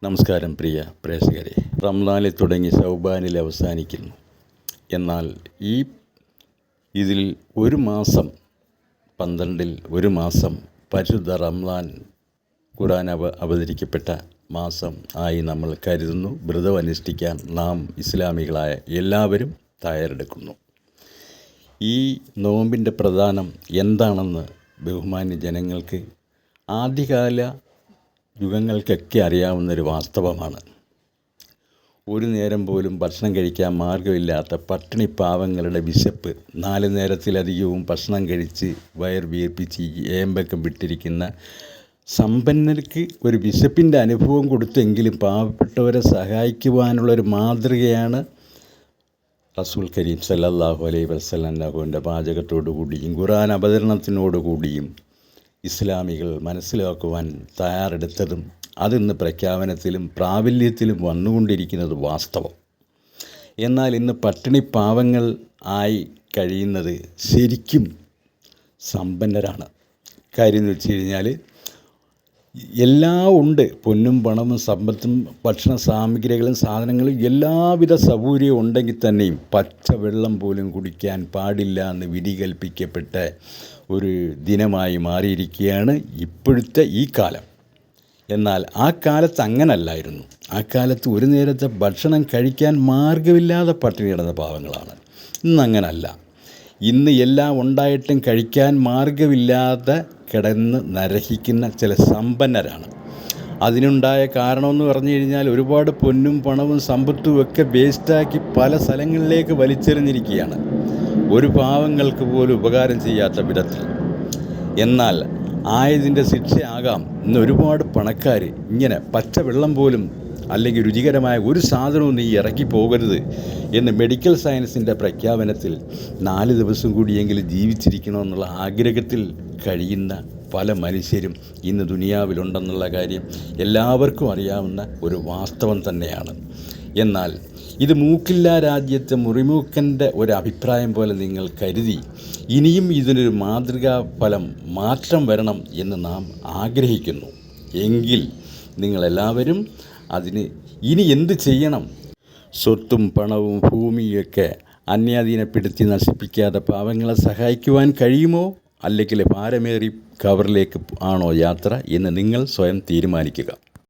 നമസ്കാരം പ്രിയ പ്രേക്ഷകരെ. റംസാനിൽ തുടങ്ങി ശൗബാനിൽ അവസാനിക്കുന്നു. എന്നാൽ ഇതിൽ ഒരു മാസം 12-ൽ ഒരു മാസം പരിശുദ്ധ റംസാൻ ഖുർആൻ അവതരിക്കപ്പെട്ട മാസം ആയി നമ്മൾ കരുതുന്നു. വ്രതം അനുഷ്ഠിക്കാൻ നാം ഇസ്ലാമികളായ എല്ലാവരും തയ്യാറെടുക്കുന്നു. ഈ നോമ്പിൻ്റെ പ്രധാനം എന്താണെന്ന് ബഹുമാന്യ ജനങ്ങൾക്ക് ആദ്യകാല യുഗങ്ങൾക്കൊക്കെ അറിയാവുന്നൊരു വാസ്തവമാണ്. ഒരു നേരം പോലും ഭക്ഷണം കഴിക്കാൻ മാർഗമില്ലാത്ത പട്ടിണി പാവങ്ങളുടെ വിശപ്പ്, 4 നേരത്തിലധികവും ഭക്ഷണം കഴിച്ച് വയർ വീർപ്പിച്ച് ഏമ്പക്കം വിട്ടിരിക്കുന്ന സമ്പന്നർക്ക് ഒരു വിശപ്പിൻ്റെ അനുഭവം കൊടുത്തെങ്കിലും പാവപ്പെട്ടവരെ സഹായിക്കുവാനുള്ളൊരു മാതൃകയാണ് റസൂൽ കരീം സല്ലല്ലാഹു അലൈഹി വസല്ലമയുടെ പാചകത്തോടു കൂടിയും ഖുർആൻ അവതരണത്തിനോടു കൂടിയും ഇസ്ലാമികൾ മനസ്സിലാക്കുവാൻ തയ്യാറെടുത്തതും അതിന്ന് പ്രഖ്യാപനത്തിലും പ്രാബല്യത്തിലും വന്നുകൊണ്ടിരിക്കുന്നത് വാസ്തവം. എന്നാൽ ഇന്ന് പട്ടിണി പാവങ്ങൾ ആയി കഴിയുന്നത് ശരിക്കും സമ്പന്നരാണ്. കാര്യം എന്ന് വെച്ച് കഴിഞ്ഞാൽ എല്ലാം ഉണ്ട്. പൊന്നും പണവും സമ്പത്തും ഭക്ഷണ സാമഗ്രികളും സാധനങ്ങളും എല്ലാവിധ സൗകര്യവും ഉണ്ടെങ്കിൽ തന്നെയും പച്ചവെള്ളം പോലും കുടിക്കാൻ പാടില്ല എന്ന് വിധി കൽപ്പിക്കപ്പെട്ട ഒരു ദിനമായി മാറിയിരിക്കുകയാണ് ഇപ്പോഴത്തെ ഈ കാലം. എന്നാൽ ആ കാലത്ത് അങ്ങനല്ലായിരുന്നു. ആ കാലത്ത് ഒരു നേരത്തെ ഭക്ഷണം കഴിക്കാൻ മാർഗമില്ലാതെ പട്ടിണി കിടന്ന പാവങ്ങളാണ്. ഇന്നങ്ങനല്ല. ഇന്ന് എല്ലാം ഉണ്ടായിട്ടും കഴിക്കാൻ മാർഗമില്ലാതെ കിടന്ന് നരഹിക്കുന്ന ചില സമ്പന്നരാണ്. അതിനുണ്ടായ കാരണമെന്ന് പറഞ്ഞു കഴിഞ്ഞാൽ ഒരുപാട് പൊന്നും പണവും സമ്പത്തും ഒക്കെ വേസ്റ്റാക്കി പല സ്ഥലങ്ങളിലേക്ക് വലിച്ചെറിഞ്ഞിരിക്കുകയാണ്, ഒരു പാവങ്ങൾക്ക് പോലും ഉപകാരം ചെയ്യാത്ത വിധത്തിൽ. എന്നാൽ ആയതിൻ്റെ ശിക്ഷയാകാം ഇന്ന് ഒരുപാട് പണക്കാർ ഇങ്ങനെ പച്ചവെള്ളം പോലും അല്ലെങ്കിൽ രുചികരമായ ഒരു സാധനവും നീ ഇറക്കി പോകരുത് എന്ന് മെഡിക്കൽ സയൻസിൻ്റെ പ്രഖ്യാപനത്തിൽ 4 ദിവസം കൂടിയെങ്കിലും ജീവിച്ചിരിക്കണമെന്നുള്ള ആഗ്രഹത്തിൽ കഴിയുന്ന പല മനുഷ്യരും ഇന്ന് ദുനിയാവിലുണ്ടെന്നുള്ള കാര്യം എല്ലാവർക്കും അറിയാവുന്ന ഒരു വാസ്തവം തന്നെയാണ്. എന്നാൽ ഇത് മൂക്കില്ലാ രാജ്യത്തെ മുറിമൂക്കൻ്റെ ഒരു അഭിപ്രായം പോലെ നിങ്ങൾ കരുതി ഇനിയും ഇതിനൊരു മാതൃകാ ഫലം മാറ്റം വരണം എന്ന് നാം ആഗ്രഹിക്കുന്നു. എങ്കിൽ നിങ്ങളെല്ലാവരും അതിന് ഇനി എന്ത് ചെയ്യണം? സ്വത്തും പണവും ഭൂമിയൊക്കെ അന്യാധീനപ്പെടുത്തി നശിപ്പിക്കാതെ പാവങ്ങളെ സഹായിക്കുവാൻ കഴിയുമോ, അല്ലെങ്കിൽ ഭാരമേറി കവറിലേക്ക് ആണോ യാത്ര എന്ന് നിങ്ങൾ സ്വയം തീരുമാനിക്കുക.